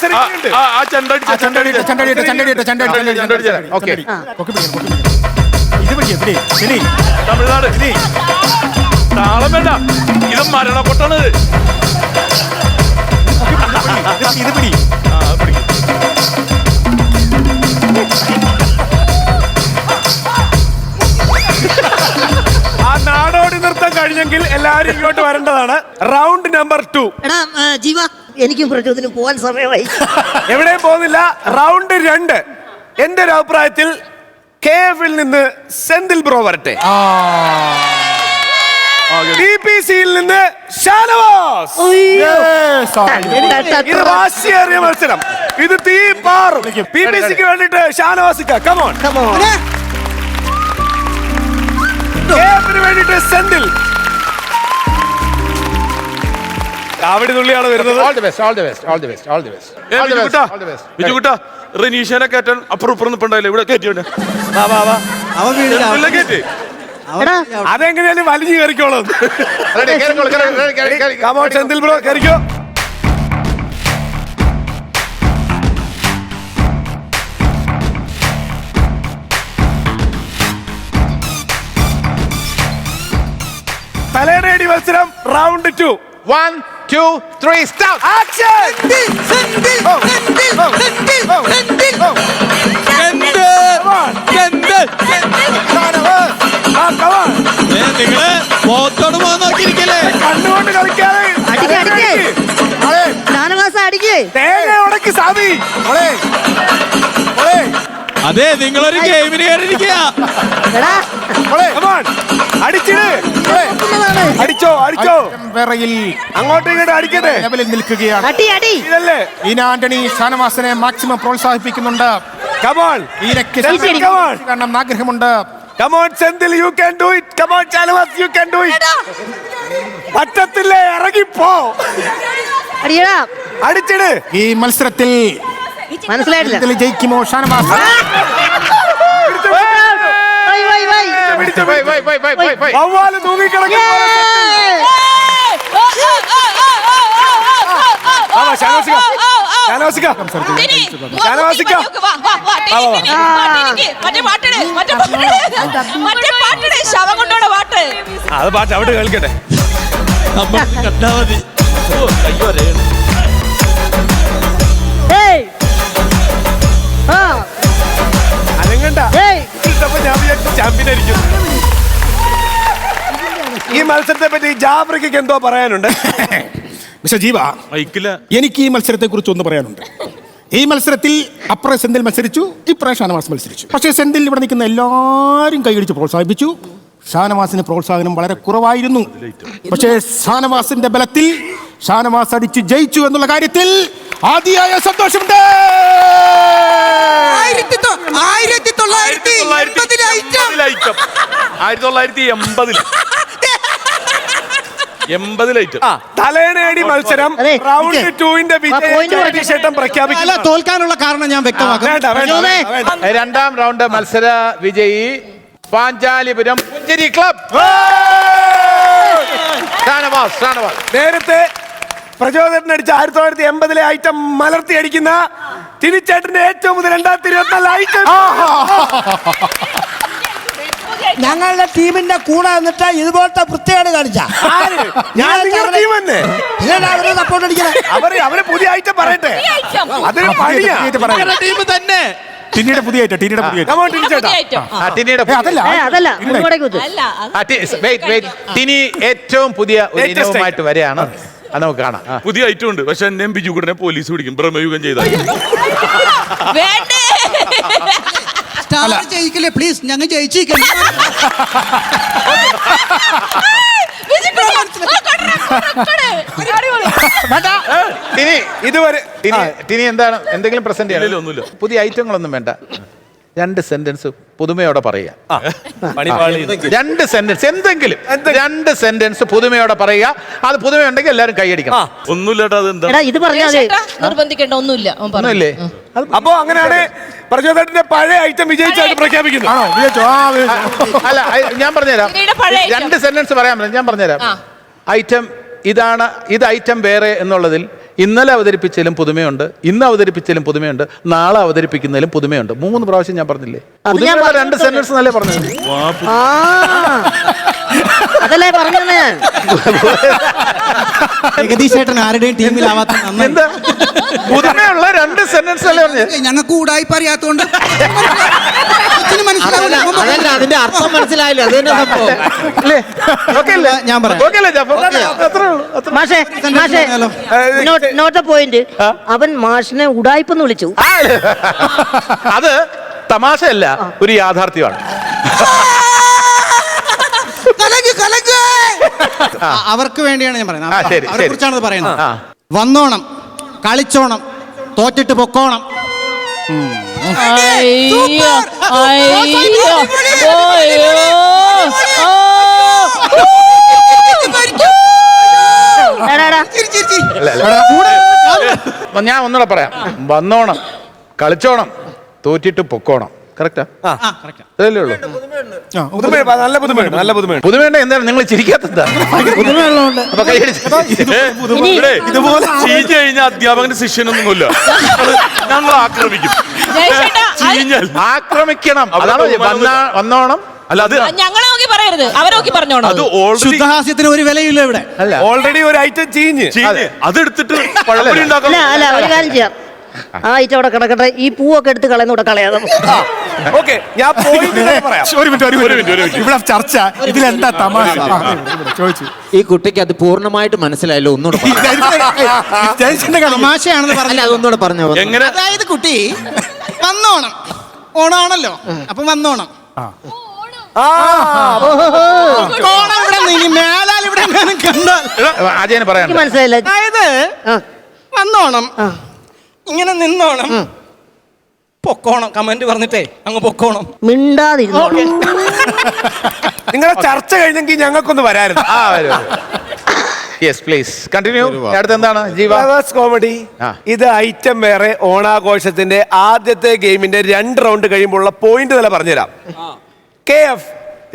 മത്സരിക്കുന്നുണ്ട്. തമിഴ്നാട് താളം വേണ്ട, ഇത് മരണക്കൊട്ടാണ്. ഇത് പിടി. ആ നാടോടി നൃത്തം കഴിഞ്ഞെങ്കിൽ എല്ലാവരും ഇങ്ങോട്ട് വരേണ്ടതാണ്. Round number 2. എടാ ജീവ, എനിക്കും പ്രചോദനം പോവാൻ സമയമായി. എവിടെയും പോകുന്നില്ല. റൗണ്ട് 2. എന്റെ ഒരു അഭിപ്രായത്തിൽ KF-ൽ നിന്ന് സെന്തിൽ ബ്രോ വരട്ടെ. TPC-യിൽ നിന്ന് ഷാനവാസ്. ഇത് വാശിയേറിയ മത്സരം. ഇത് തീ പാറും. PPC-ക്ക് വേണ്ടിട്ട് ഷാനവാസിക്ക, കമോൺ. KF-ന് വേണ്ടിട്ട് സെന്തിൽ. കാവടി തുള്ളിയാണ് വരുന്നത്. ബിജുകുട്ടാ, റനീഷനെ കയറ്റാൻ അപ്പുറം ഇപ്പുറം നിൽപ്പുണ്ടായില്ലേ, ഇവിടെ കയറ്റി. അതെങ്ങനെയാലും വലിഞ്ഞു കയറിക്കോളും. കമോൺ സെന്തിൽ ബ്രോ, കയറിക്കോ. തലേടേടി മത്സരം റൗണ്ട് 2. 1, 2, 3 start. ആക്ഷൻ. നിങ്ങള് പോത്തോട് പോകാൻ നോക്കിയിരിക്കല്ലേ? കണ്ണുകൊണ്ട് കളിക്കാതെ തേങ്ങ ഉടക്കി സാമി. അതെ, നിങ്ങളൊരു ഗെയിമിന് കയറിയിരിക്കുക. അടിച്ചോ അടിച്ചോ, വിറയിൽ അങ്ങോട്ടും ഇങ്ങോട്ടും അടിക്കട്ടെ. നിൽക്കുകയാണ് ഇതല്ലേ ആന്റണി. ഷാനവാസിനെ മാക്സിമം പ്രോത്സാഹിപ്പിക്കുന്നുണ്ട്. കമോൺ, കാരണം ആഗ്രഹമുണ്ട്. Come on Senthil, you can do it. Come on Shanavas, you can do it. പറ്റത്തില്ലേ, ഇറങ്ങിപ്പോ. അടിച്ചിട്. ഈ മത്സരത്തിൽ മനസ്സിലായിട്ടില്ല ജയിക്കുമോ ഷാനവാസ്? വവ്വാല് തൂങ്ങിക്കിടക്കും. അത് പാട്ട് അവിടെ കേൾക്കട്ടെ. കണ്ടാ മതി. അനങ്ങണ്ട. ഞാൻ വിചാരിച്ചു ചാമ്പ്യൻ ആയിരിക്കും. ഈ മത്സരത്തെ പറ്റി ജാബ്രിക്ക് എന്തോ പറയാനുണ്ട്. മിസ്റ്റർ ജീവ, എനിക്ക് ഈ മത്സരത്തെ കുറിച്ച് ഒന്ന് പറയാനുണ്ട്. ഈ മത്സരത്തിൽ അപ്പുറ സെന്തിൽ മത്സരിച്ചു, ഇപ്പുറ ഷാനവാസ് മത്സരിച്ചു. പക്ഷേ സെന്തിൽ ഇവിടെ നിൽക്കുന്ന എല്ലാവരും കൈയടിച്ച് പ്രോത്സാഹിപ്പിച്ചു. ഷാനവാസിന് പ്രോത്സാഹനം വളരെ കുറവായിരുന്നു. പക്ഷേ ഷാനവാസിന്റെ ബലത്തിൽ ഷാനവാസ് അടിച്ച് ജയിച്ചു എന്നുള്ള കാര്യത്തിൽ ആദിയായ സന്തോഷമുണ്ട്. 1980 തലേനേടി മത്സരം റൗണ്ട് 2-ന്റെ വിജയം പ്രഖ്യാപിക്കില്ല. തോൽക്കാനുള്ള കാരണം ഞാൻ വ്യക്തമാക്കാം. രണ്ടാം റൗണ്ട് മത്സര വിജയി പാഞ്ചാലിപുരം പുഞ്ചിരി ക്ലബ് ഷാനവാസ്. നേരത്തെ പ്രചോദനം അടിച്ച 1980-ലെ ഐറ്റം മലർത്തി അടിക്കുന്ന തിരിച്ചേട്ടന്റെ ഏറ്റവും മുതൽ 2024 ഐറ്റം. ഞങ്ങളുടെ ടീമിന്റെ കൂടെ വന്നിട്ട് ഇതുപോലത്തെ വൃത്തികേട് കാണിച്ച സപ്പോർട്ട് അടിക്കണം. അവര് പുതിയ ഐറ്റം പറയട്ടെ. അതൊരു ടീം തന്നെ. ടിനിയുടെ പുതിയ ഐറ്റം. ടിനി ഏറ്റവും പുതിയ ഇനവുമായിട്ട് വരെയാണ്. അത് നമുക്ക് കാണാം. പുതിയ ഐറ്റം ഉണ്ട്. പക്ഷെ എന്നെ ബിജുകുട്ടനെ പോലീസ് പിടിക്കും ബ്രഹ്മയുഗം ചെയ്താൽ. ജയിക്കില്ലേ പ്ലീസ്, ഞങ്ങൾ ജയിച്ചിരിക്കണം. ടിനി എന്താണ് എന്തെങ്കിലും പ്രസന്റ് ചെയ്യാൻ? ഒന്നുമില്ല, പുതിയ ഐറ്റങ്ങളൊന്നും വേണ്ട. 2 സെന്റൻസ് പുതുമയോടെ പറയുക. 2 സെന്റൻസ് എന്തെങ്കിലും 2 സെന്റൻസ് പുതുമയോടെ പറയുക. അത് പുതുമയുണ്ടെങ്കിൽ എല്ലാവരും കൈയടിക്കണം. ഒന്നുമില്ലട്ടാ. നിർബന്ധിക്കേണ്ട ഒന്നുമില്ലേ? അപ്പോ അങ്ങനെയാണ് പ്രചോദനത്തിന്റെ പഴയ ഐറ്റം വിജയിച്ചായിട്ട് പ്രഖ്യാപിക്കുന്നു. അല്ല, ഞാൻ പറഞ്ഞുതരാം. 2 സെന്റൻസ് പറയാൻ പറ്റില്ല. ഞാൻ പറഞ്ഞുതരാം. ഐറ്റം ഇതാണ്, ഇത് ഐറ്റം വേറെ എന്നുള്ളതിൽ ഇന്നലെ അവതരിപ്പിച്ചതിലും പുതുമയുണ്ട്, ഇന്ന് അവതരിപ്പിച്ചതിലും പുതുമയുണ്ട്, നാളെ അവതരിപ്പിക്കുന്നതിലും പുതുമയുണ്ട്. 3 പ്രാവശ്യം ഞാൻ പറഞ്ഞില്ലേ? അത് ഞാൻ പുതുമയുള്ള 2 പറഞ്ഞിട്ടുണ്ട്. സെന്റൻസ് എന്നല്ലേ പറഞ്ഞത്? ആ അതല്ലേ പറഞ്ഞത് ഞാൻ. ജഗദീശേട്ടൻ ആരുടെയും ടീമിലാവാത്ത നന്നായി. എന്താ പുതുമയുള്ള 2 സെന്റൻസ് അല്ലേ പറഞ്ഞത്? ഞങ്ങൾക്ക് കൂടായ്പ അറിയാത്തോണ്ട് അതല്ല അതിന്റെ അർത്ഥം മനസ്സിലായില്ല. അത് തന്നെ സംഭവം. അല്ലേ? Okay അല്ലേ? ഞാൻ പറയാം. Okay അല്ലേ ജാഫർ? അത്രേ ഉള്ളൂ. മാഷേ നോട്ട് പോയിന്റ്. അവൻ മാഷിനെ ഉടായിപ്പെന്ന് വിളിച്ചു. അത് തമാശയല്ല, ഒരു യാഥാർത്ഥ്യമാണ്. അവർക്ക് വേണ്ടിയാണ് ഞാൻ പറയുന്നത്. ആ, ശരി, അവരെ ശരി. കുറിച്ചാണ് ഇത് പറയുന്നത്. ആ. വന്നോണം, കളിച്ചോണം, തോറ്റിട്ട് പൊക്കോണം. അയ്യോ അയ്യോ ഓയോ ഞാൻ ഒന്നുകൂടെ പറയാം. വന്നോണം, കളിച്ചോണം, തോറ്റിട്ട് പൊക്കോണം. കറക്റ്റാ? അതല്ലേ ഉള്ളൂ. നല്ല പുതുമയുണ്ട്, നല്ല പുതുമയുണ്ട്. പുതുമയുണ്ട്. എന്താണ് നിങ്ങൾ ചിരിക്കാത്തത്? അപ്പൊ കൈയടിച്ച്. ഇതുപോലെ ചീഞ്ഞു കഴിഞ്ഞാൽ അധ്യാപകന്റെ ശിഷ്യനൊന്നുമില്ല, ഞങ്ങൾ ആക്രമിക്കും. ചീഞ്ഞാൽ ആക്രമിക്കണം. അതാണ് വന്നോണം. അല്ല, അത് ഞങ്ങളെ നോക്കി പറയരുത്, അവരെ നോക്കി പറഞ്ഞോണം. അത് ഓൾറെഡി ശുദ്ധഹാസ്യത്തിന് ഒരു വിലയില്ല ഇവിടെ. അല്ല, ഓൾറെഡി ഒരു ഐറ്റം ചീഞ്ഞ് അതെടുത്തിട്ട് പഴംപൊരി ഉണ്ടാക്കാം. അല്ല ഒരു കാര്യം ചെയ്യാം, ആ ഇറ്റ അവിടെ കിടക്കട്ടെ, ഈ പൂവൊക്കെ എടുത്ത് കളയുന്നൂടെ കളയാതെ. ഓക്കെ, ഞാൻ പോയിട്ട് പറയാം. ഒരു മിനിറ്റ്. ഇവിടെ ചർച്ച ഇതിലെന്താ തമാശ? ചോദിച്ചു. ഈ കുട്ടിക്ക് അത് പൂർണ്ണമായിട്ട് മനസ്സിലായല്ലോ. ഒന്നുകൂടെ തമാശയാണെന്ന് അല്ല പറഞ്ഞില്ല. അതൊന്നുകൂടെ പറഞ്ഞു. എങ്ങനെ? അതായത് കുട്ടി വന്നോണം, ഓണാണല്ലോ, അപ്പൊ വന്നോണം. ഓണം ഇവിടെ നിന്ന് ഇനി മേലാൽ ഇവിടെ എങ്ങാനും കണ്ടാൽ ആദ്യം പറയാൻ എനിക്ക് മനസ്സിലായില്ല. അതായത് വന്നോണം, ഇങ്ങനെ നിന്നോണം, പൊക്കോണം. കമന്റ് പറഞ്ഞിട്ടേ അങ്ങ് പൊക്കോണം. മിണ്ടാതിരുന്നു. നിങ്ങളെ ചർച്ച കഴിഞ്ഞെങ്കിൽ ഞങ്ങൾക്കൊന്ന് വരായിരുന്നു. Yes please continue. അടുത്ത് എന്താണ് ജീവ? കോമഡി. ആ. ഇത് ഐറ്റം വേറെ. ഓണാഘോഷത്തിന്റെ ആദ്യത്തെ ഗെയിമിന്റെ 2 റൗണ്ട് കഴിയുമ്പോഴുള്ള പോയിന്റ് തന്നെ പറഞ്ഞുതരാം. KF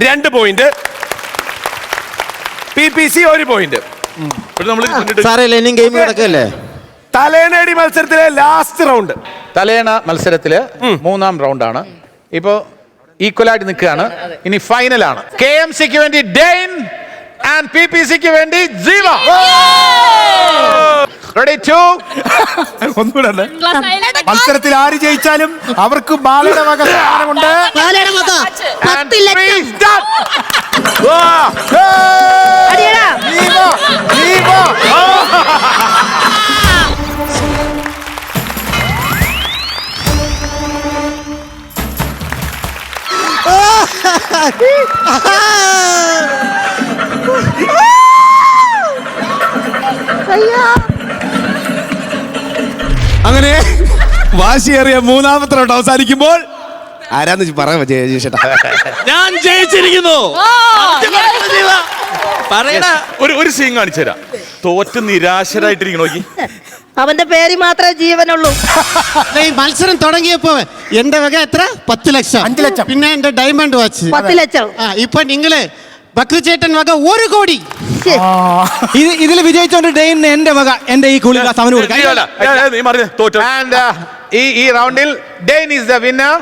2 point, PPC 1 point. സാറേ ഇനിയും ഗെയിം കിടക്കല്ലേ? തലേനേടി മത്സരത്തിലെ ലാസ്റ്റ് റൗണ്ട്. തലേണ മത്സരത്തില് 3-ാം റൗണ്ടാണ്. ഇപ്പോ ഈക്വലായിട്ട് നിൽക്കുകയാണ്. ഇനി ഫൈനലാണ്. KMCക്ക് വേണ്ടി ഡെയിൻ ആൻഡ് PPCക്ക് വേണ്ടി ജീവ. Ready to ഒന്നുകൂടെ മത്സരത്തിൽ ആര് ജയിച്ചാലും അവർക്ക് ബാലയുടെ വക സമ്മാനമുണ്ട്. and 3 start. അടിയടാ. അങ്ങനെ വാശിയേറിയ 3-ാമത്തെ റൗണ്ട് അവസാനിക്കുമ്പോൾ ആരാന്ന് പറയാ ചേട്ടാ? ഞാൻ ജയിച്ചിരിക്കുന്നു. ഒരു സീൻ കാണിച്ചു തരാം. തോറ്റ് നിരാശരായിട്ടിരിക്കണോ? അവന്റെ പേര് മാത്രമേ ജീവനുള്ളൂ. ഈ മത്സരം തുടങ്ങിയപ്പോ എന്റെ വക എത്ര? 10 ലക്ഷം. 5 ലക്ഷം. പിന്നെ എന്റെ ഡയമണ്ട് വാച്ച് 10 ലക്ഷം. ഇപ്പൊ നിങ്ങള് ബക്രുചേട്ടൻ വക 1 കോടി. ശ്ശേ. ഇതിൽ വിജയിച്ചോണ്ട് ഡെയിൻ എന്റെ വക എന്റെ ഈ കുളി സമന് കൊടുക്കാം. And ഈ റൗണ്ടിൽ Dain is the winner.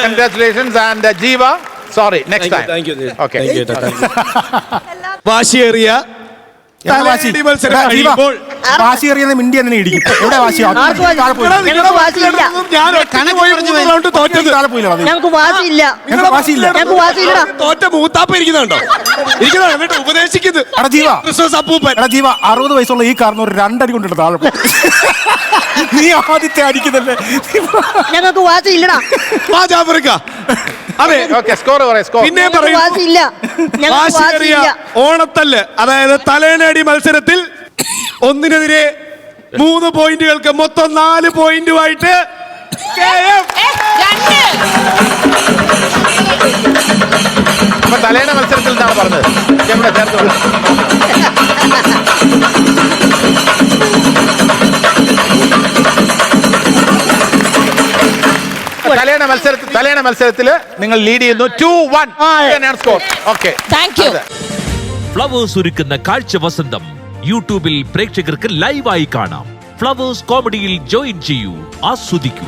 Congratulations and Jiva. Sorry, next time. Thank you. Okay. വാശിയേറിയ തലേനേടി മത്സരം കഴിയുമ്പോൾ വാശിയേറിയെന്ന് മിണ്ടി തന്നെ ഇടിക്കും. എവിടെ വാശി? ആർക്കും വാശി- ഞങ്ങൾക്ക് വാശിയില്ല. തോറ്റത് താഴെ പോയില്ല. ഞങ്ങൾക്ക് വാശിയില്ല. ഞങ്ങൾക്ക് വാശിയില്ല. ഞങ്ങൾക്ക് വാശിയില്ലടാ. തോറ്റ മൂത്താപ്പ ഇരിക്കുന്നുണ്ടോ? ഉപദേശിക്കുന്നത്. എടാ ജീവ 60 വയസ്സുള്ള ഈ കാരണവർ 2 അടി കൊണ്ടിട്ട് താഴെ പോയി. നീ ആദ്യത്തെ അടിക്കുന്നല്ലേ? ഞങ്ങൾക്ക് വാശിയില്ലടാ. അതെ, Okay, score പറയ്, score. പിന്നെ ഞങ്ങൾക്ക് പറയൂ. വാശിയില്ല. ഞങ്ങൾക്ക് വാശിയേറിയ വാശിയില്ല. ഓണത്തല്ല്, അതായത് തലേനേടി മത്സരത്തിൽ ഒന്നിനെതിരെ 3 പോയിന്റുകൾക്ക് മൊത്തം 4 പോയിന്റുമായിട്ട് KF. അപ്പൊ തലേണ മത്സരത്തിൽ എന്താണ് പറഞ്ഞത്? ഇവിടെ ചേർത്ത് പറ. തലേണ മത്സരത്തില് നിങ്ങൾ ലീഡ് ചെയ്യുന്നു 2-1 score. Okay, thank you. Flowers ഒരുക്കുന്ന കാഴ്ച വസന്തം യൂട്യൂബിൽ പ്രേക്ഷകർക്ക് ലൈവായി കാണാം. ഫ്ലവേഴ്സ് കോമഡിയിൽ ജോയിൻ ചെയ്യൂ, ആസ്വദിക്കൂ.